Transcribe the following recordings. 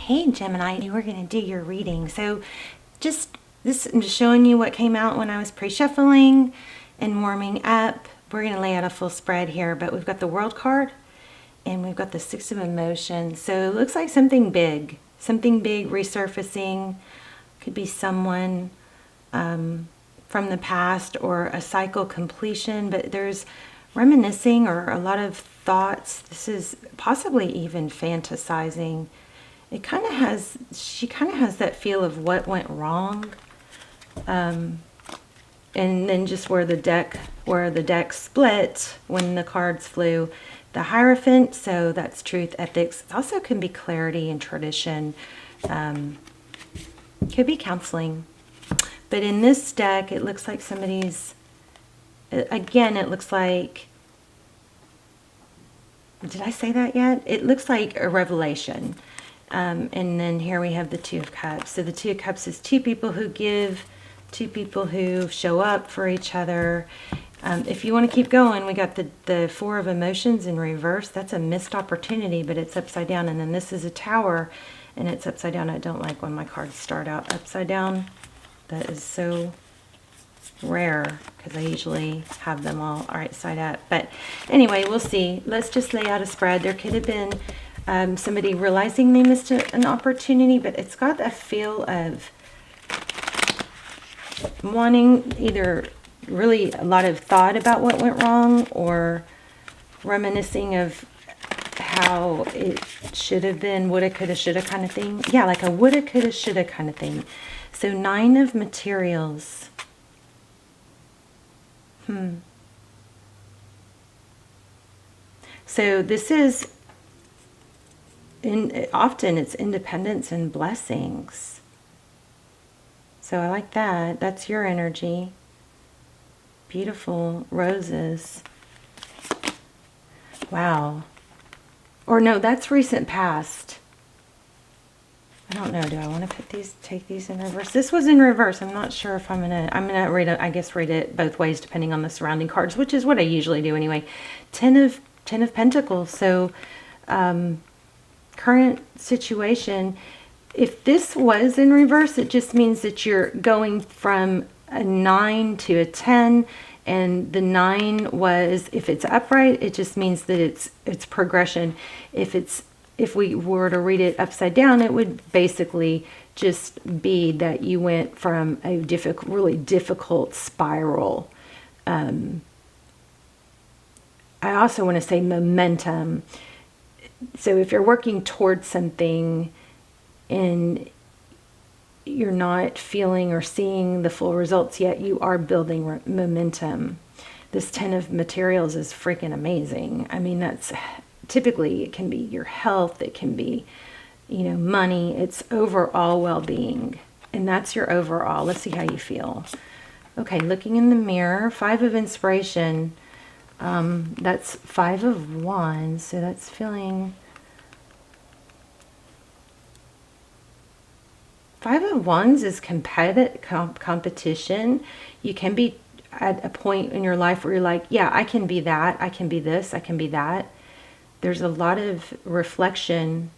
Hey Gemini, we're going to do your reading. So I'm just showing you what came out when I was pre-shuffling and warming up. We're going to lay out a full spread here, but we've got the World card and we've got the Six of Emotions. So it looks like something big resurfacing. Could be someone from the past or a cycle completion, but there's reminiscing or a lot of thoughts. This is possibly even fantasizing. She kind of has that feel of what went wrong. And then just where the deck split when the cards flew, the Hierophant, so that's truth, ethics. It also can be clarity and tradition. Could be counseling. But in this deck, it looks like somebody's, again, it looks like, did I say that yet? It looks like a revelation. And then here we have the Two of Cups. So the Two of Cups is two people who give, two people who show up for each other. If you want to keep going, we got the Four of Emotions in reverse. That's a missed opportunity, but it's upside down. And then this is a Tower, and it's upside down. I don't like when my cards start out upside down. That is so rare because I usually have them all right side up. But anyway, we'll see. Let's just lay out a spread. There could have been somebody realizing they missed an opportunity, but it's got a feel of wanting either really a lot of thought about what went wrong or reminiscing of how it should have been, woulda, coulda, shoulda kind of thing. Yeah, like a woulda, coulda, shoulda kind of thing. So Nine of Materials. So this is, often it's independence and blessings. So I like that. That's your energy. Beautiful roses. Wow. Or no, that's recent past. I don't know. Do I want to take these in reverse? This was in reverse. I'm not sure if I'm gonna read it. I guess read it both ways depending on the surrounding cards, which is what I usually do anyway. Ten of Pentacles. So current situation. If this was in reverse, it just means that you're going from a 9 to a 10, and the 9 was, if it's upright, it just means that it's progression. If we were to read it upside down, it would basically just be that you went from a really difficult spiral. I also want to say momentum. So if you're working towards something and you're not feeling or seeing the full results yet, you are building momentum. This Ten of Materials is freaking amazing. I mean, that's typically, it can be your health, it can be, money, it's overall well-being. And that's your overall. Let's see how you feel. Okay, looking in the mirror, Five of Inspiration. That's Five of Wands, so that's feeling... Five of Wands is competition. You can be at a point in your life where you're like, yeah, I can be that, I can be this, I can be that. There's a lot of reflection.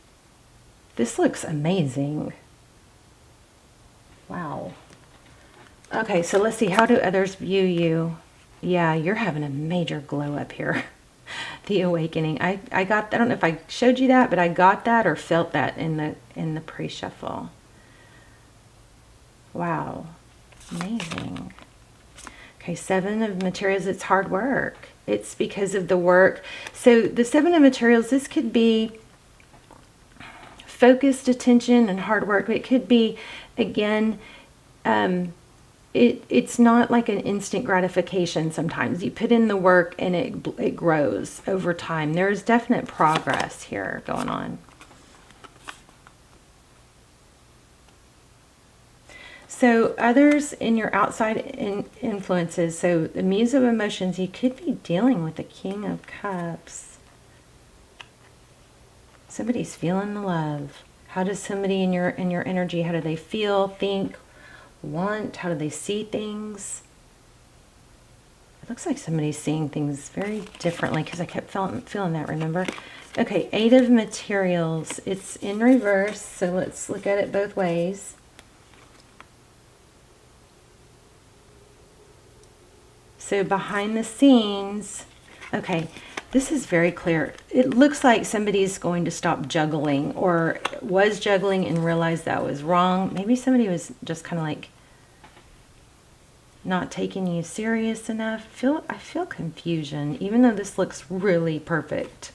This looks amazing. Wow. Okay, so let's see. How do others view you? Yeah, you're having a major glow up here. The awakening. I don't know if I showed you that, but I got that or felt that in the pre-shuffle. Wow. Amazing. Okay, Seven of Materials, it's hard work. It's because of the work. So the Seven of Materials, this could be focused attention and hard work. It could be, again, it's not like an instant gratification sometimes. You put in the work and it grows over time. There's definite progress here going on. So others in your outside influences. So the Muse of Emotions, you could be dealing with the King of Cups. Somebody's feeling the love. How does somebody in your energy, how do they feel, think, want? How do they see things? It looks like somebody's seeing things very differently because I kept feeling that, remember? Okay, Eight of Materials. It's in reverse, so let's look at it both ways. So behind the scenes, okay, this is very clear. It looks like somebody's going to stop juggling, or was juggling and realized that was wrong. Maybe somebody was just kind of like not taking you serious enough. I feel confusion, even though this looks really perfect.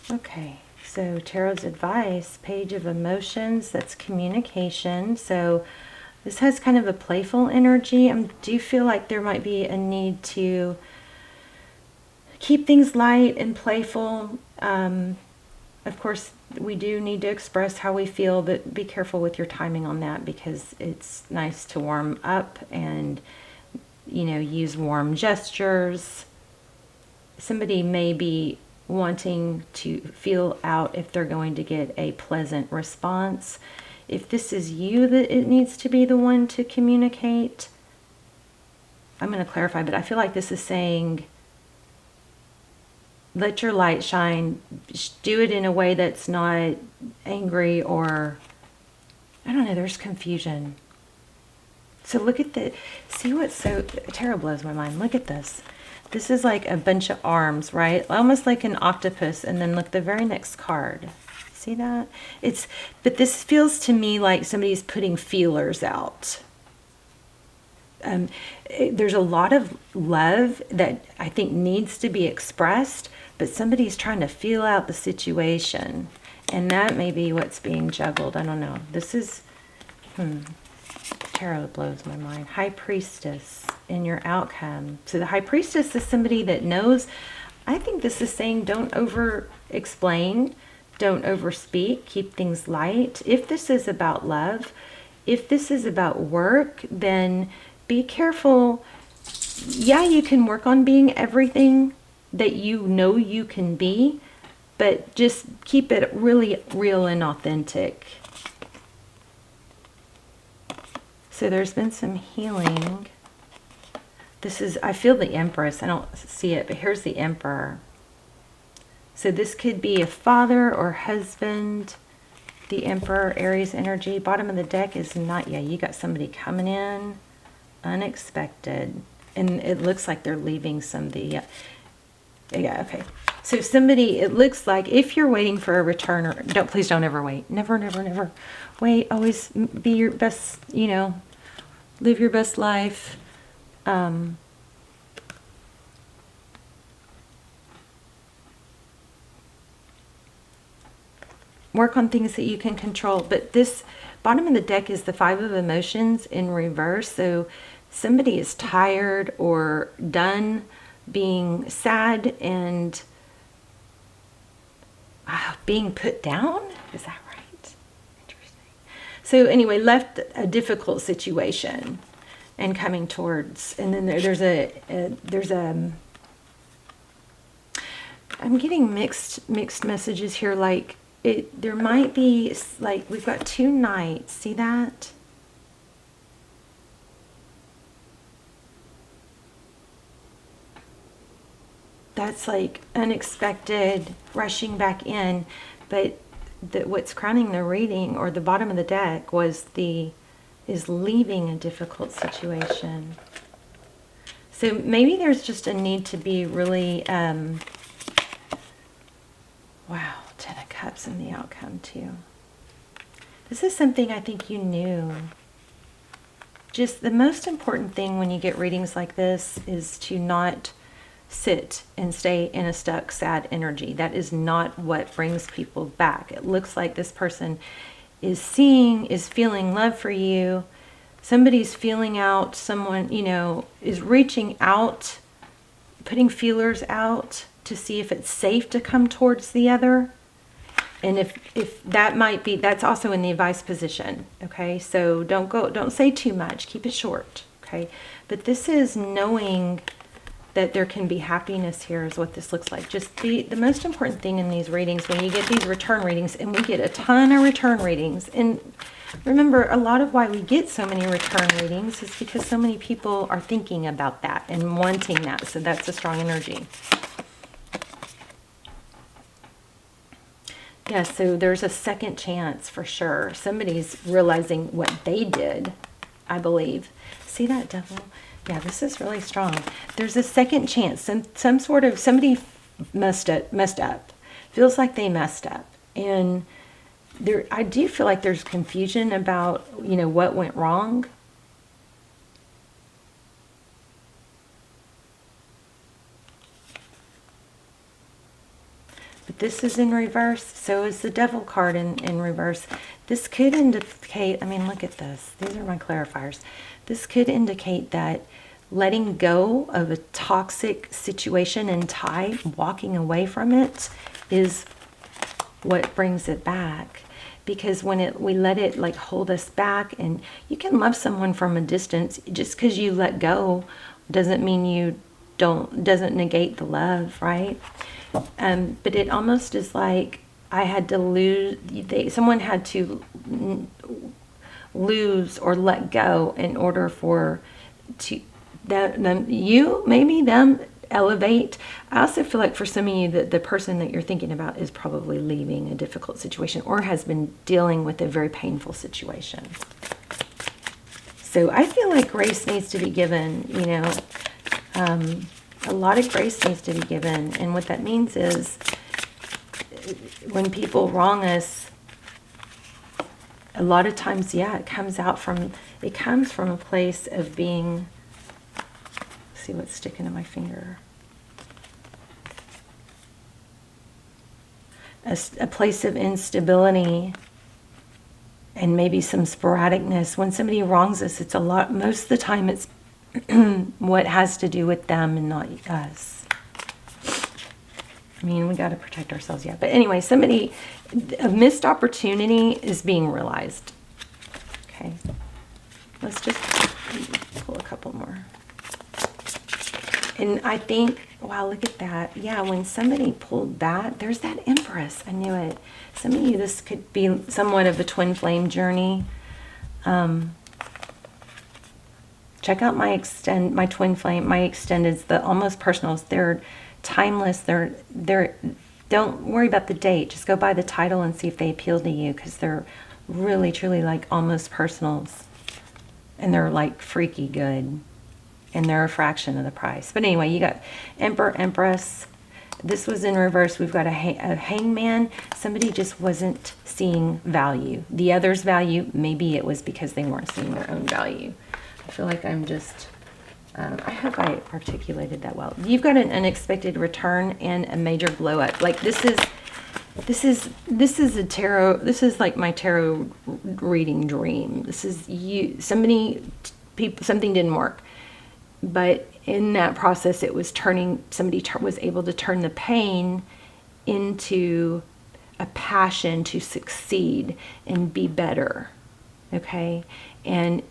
Okay, so Tarot's advice, Page of Emotions, that's communication. So this has kind of a playful energy. I do feel like there might be a need to keep things light and playful. Of course, we do need to express how we feel, but be careful with your timing on that, because it's nice to warm up and, you know, use warm gestures. Somebody may be wanting to feel out if they're going to get a pleasant response. If this is you that it needs to be the one to communicate, I'm going to clarify, but I feel like this is saying, let your light shine. Do it in a way that's not angry, or, I don't know, there's confusion. So look at see what's so, tarot blows my mind. Look at this. This is like a bunch of arms, right? Almost like an octopus. And then look, the very next card. See that? But this feels to me like somebody's putting feelers out. There's a lot of love that I think needs to be expressed, but somebody's trying to feel out the situation. And that may be what's being juggled. I don't know. This is, tarot blows my mind. High Priestess in your outcome. So the High Priestess is somebody that knows. I think this is saying don't over explain, don't over speak, keep things light. If this is about love, if this is about work, then be careful. Yeah, you can work on being everything that you know you can be, but just keep it really real and authentic. So there's been some healing. This is, I feel the Empress. I don't see it, but here's the Emperor. So this could be a father or husband. The Emperor, Aries energy. Bottom of the deck is not yet. You got somebody coming in unexpected. And it looks like they're leaving somebody. Yeah, okay. So somebody, it looks like if you're waiting for a return, or please don't ever wait. Never, never, never wait. Always be your best, you know, live your best life. Work on things that you can control. But this bottom of the deck is the Five of Emotions in reverse. So somebody is tired or done being sad and being put down. Is that right? Interesting. So anyway, left a difficult situation and coming towards, and then there's I'm getting mixed messages here. Like there might be, like, we've got two knights. See that? That's like unexpected, rushing back in. But what's crowning the reading, or the bottom of the deck, is leaving a difficult situation. So maybe there's just a need to be really, wow, Ten of Cups in the outcome too. This is something I think you knew. Just the most important thing when you get readings like this is to not sit and stay in a stuck, sad energy. That is not what brings people back. It looks like this person is feeling love for you. Somebody's feeling out, someone, you know, is reaching out, putting feelers out to see if it's safe to come towards the other. And if that might be, that's also in the advice position. Okay, so don't say too much, keep it short. Okay, but this is knowing that there can be happiness here is what this looks like. Just the most important thing in these readings, when you get these return readings, and we get a ton of return readings, and remember, a lot of why we get so many return readings is because so many people are thinking about that and wanting that. So that's a strong energy. Yeah, so there's a second chance for sure. Somebody's realizing what they did, I believe. See that, Devil? Yeah, this is really strong. There's a second chance. Some sort of, somebody messed up. Feels like they messed up. And I do feel like there's confusion about, what went wrong. But this is in reverse. So is the Devil card in reverse. This could indicate, look at this. These are my clarifiers. This could indicate that letting go of a toxic situation and tie, walking away from it, is what brings it back. Because when we let it hold us back, and you can love someone from a distance, just because you let go doesn't mean doesn't negate the love, right? But it almost is like I had to lose, someone had to lose or let go in order for them elevate. I also feel like for some of you that the person that you're thinking about is probably leaving a difficult situation or has been dealing with a very painful situation. So I feel like grace needs to be given, a lot of grace needs to be given. And what that means is when people wrong us, a lot of times, it comes from a place of being, see what's sticking to my finger. A place of instability and maybe some sporadicness. When somebody wrongs us, it's most of the time it's what has to do with them and not us. We got to protect ourselves, But anyway, a missed opportunity is being realized. Okay. Let's just pull a couple more. And I think, wow, look at that. Yeah, when somebody pulled that, there's that Empress. I knew it. Some of you, this could be somewhat of a twin flame journey. Check out my twin flame. My extendeds, the almost personals. They're timeless. They're don't worry about the date. Just go by the title and see if they appeal to you, because they're really, truly almost personals. And they're freaky good. And they're a fraction of the price. But anyway, you got Emperor, Empress. This was in reverse. We've got a hangman. Somebody just wasn't seeing value. The other's value, maybe it was because they weren't seeing their own value. I feel like I'm just, I hope I articulated that well. You've got an unexpected return and a major blow up. This is a tarot. This is my tarot reading dream. This is you. Something didn't work. But in that process, it was somebody was able to turn the pain into a passion to succeed and be better, okay? And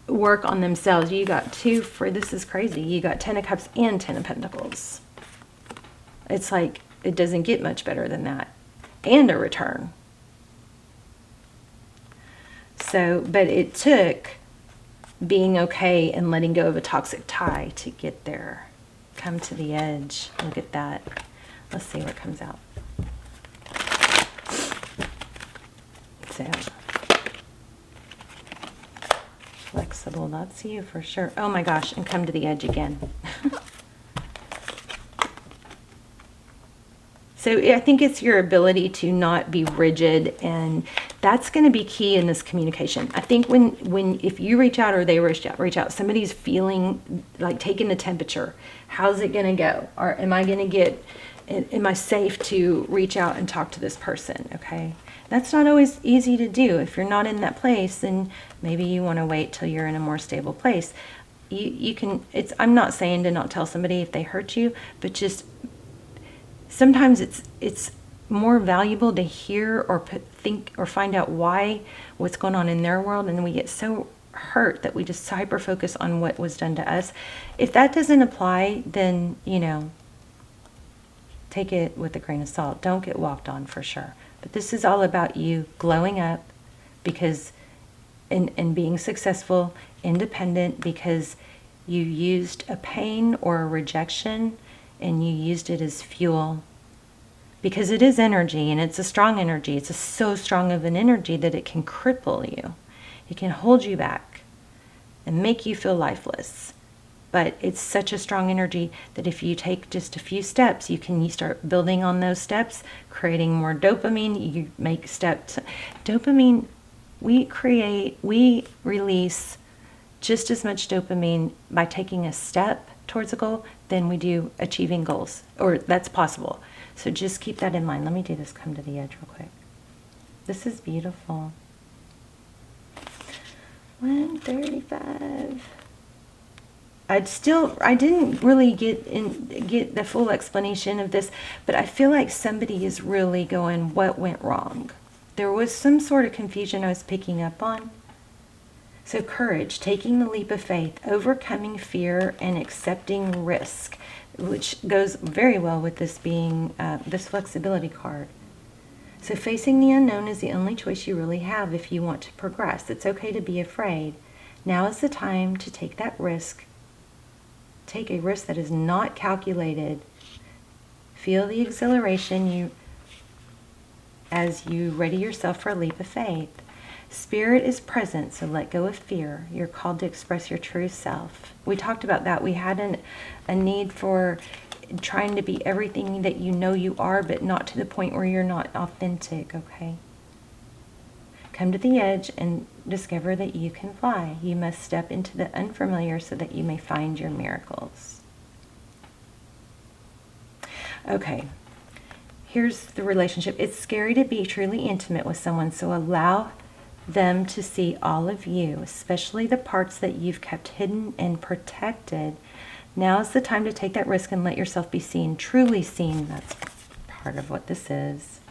work on themselves. You got this is crazy. You got 10 of Cups and 10 of Pentacles. It's it doesn't get much better than that. And a return. So, but it took being okay and letting go of a toxic tie to get there. Come to the edge. Look at that. Let's see what comes out. So, flexible, that's you for sure. Oh my gosh, and come to the edge again. So I think it's your ability to not be rigid, and that's going to be key in this communication. I think if you reach out or they reach out, somebody's feeling taking the temperature. How's it going to go? Or am I safe to reach out and talk to this person? Okay. That's not always easy to do. If you're not in that place, then maybe you want to wait till you're in a more stable place. You can, I'm not saying to not tell somebody if they hurt you, but just sometimes it's more valuable to hear or think or find out what's going on in their world, and we get so hurt that we just hyper focus on what was done to us. If that doesn't apply, then, you know, take it with a grain of salt. Don't get walked on for sure. But this is all about you glowing up because, and being successful, independent, because you used a pain or a rejection and you used it as fuel. Because it is energy, and it's a strong energy. It's so strong of an energy that it can cripple you. It can hold you back and make you feel lifeless. But it's such a strong energy that if you take just a few steps, you start building on those steps, creating more dopamine. You make steps. Dopamine, we release just as much dopamine by taking a step towards a goal than we do achieving goals, or that's possible. So just keep that in mind. Let me do this, come to the edge real quick. This is beautiful. 135. I didn't really get the full explanation of this, but I feel like somebody is really going, what went wrong? There was some sort of confusion I was picking up on. So courage, taking the leap of faith, overcoming fear, and accepting risk, which goes very well with this being this flexibility card. So facing the unknown is the only choice you really have if you want to progress. It's okay to be afraid. Now is the time to take that risk. Take a risk that is not calculated. Feel the exhilaration as you ready yourself for a leap of faith. Spirit is present, so let go of fear. You're called to express your true self. We talked about that. We had a need for trying to be everything that you know you are, but not to the point where you're not authentic, okay? Come to the edge and discover that you can fly. You must step into the unfamiliar so that you may find your miracles. Okay, here's the relationship. It's scary to be truly intimate with someone, so allow them to see all of you, especially the parts that you've kept hidden and protected. Now is the time to take that risk and let yourself be seen, truly seen. That's part of what this is.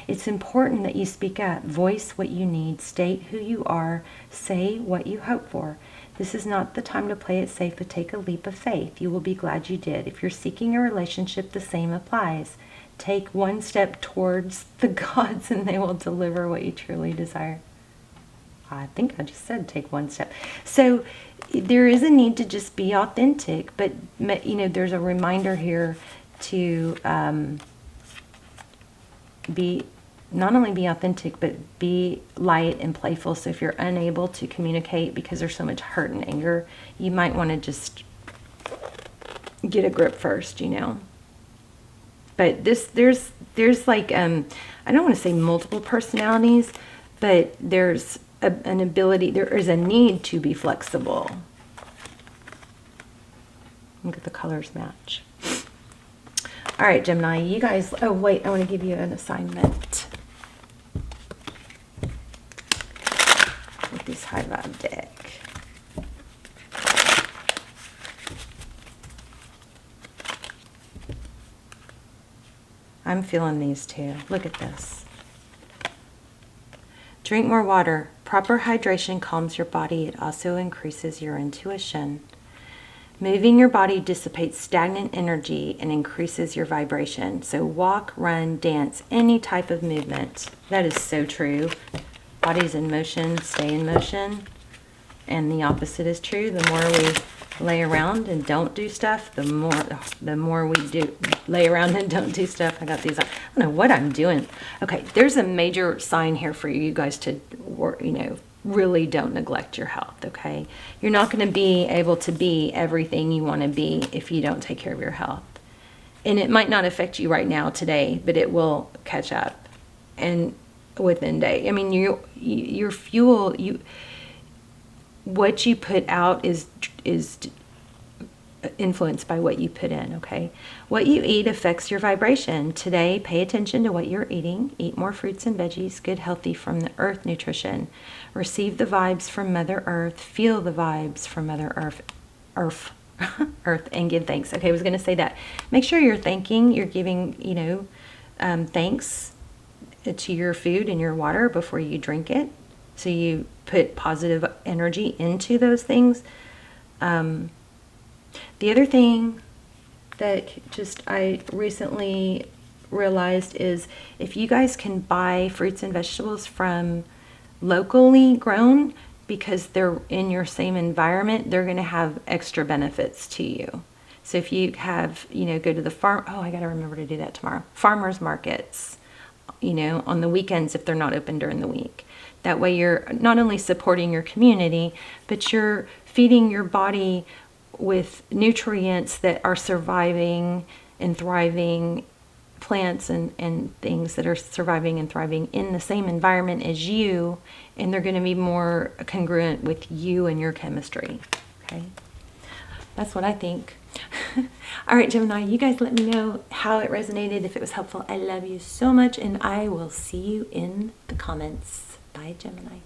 It's important that you speak up, voice what you need, state who you are, say what you hope for. This is not the time to play it safe, but take a leap of faith. You will be glad you did. If you're seeking a relationship, the same applies. Take one step towards the gods and they will deliver what you truly desire. I think I just said take one step. So there is a need to just be authentic, but you know, there's a reminder here to not only be authentic, but be light and playful. So if you're unable to communicate because there's so much hurt and anger, you might want to just get a grip first, you know. But there's like, I don't want to say multiple personalities, but there's an ability, there is a need to be flexible. Look at the colors match. All right, Gemini, you guys, oh wait, I want to give you an assignment with this high vibe deck. I'm feeling these too. Look at this. Drink more water. Proper hydration calms your body. It also increases your intuition. Moving your body dissipates stagnant energy and increases your vibration. So walk, run, dance, any type of movement. That is so true. Body's in motion, stay in motion. And the opposite is true. The more we lay around and don't do stuff, the more we do lay around and don't do stuff. I got these. I don't know what I'm doing. Okay, there's a major sign here for you guys to, you know, really don't neglect your health. Okay, you're not going to be able to be everything you want to be if you don't take care of your health. And it might not affect you right now today, but it will catch up, and within day. I mean, your fuel, what you put out is influenced by what you put in, okay? What you eat affects your vibration. Today, pay attention to what you're eating. Eat more fruits and veggies, good, healthy from the earth nutrition. Receive the vibes from Mother Earth. Feel the vibes from Mother Earth, Earth, and give thanks. Okay, I was going to say that. Make sure you're thanking, you're giving, you know, thanks to your food and your water before you drink it. So you put positive energy into those things. The other thing that I recently realized is if you guys can buy fruits and vegetables from locally grown, because they're in your same environment, they're going to have extra benefits to you. So if you have, go to the farm, I got to remember to do that tomorrow. Farmers markets, on the weekends if they're not open during the week. That way you're not only supporting your community, but you're feeding your body with nutrients that are surviving and thriving, plants and things that are surviving and thriving in the same environment as you, and they're going to be more congruent with you and your chemistry. Okay, that's what I think. All right, Gemini, you guys let me know how it resonated, if it was helpful. I love you so much, and I will see you in the comments. Bye, Gemini.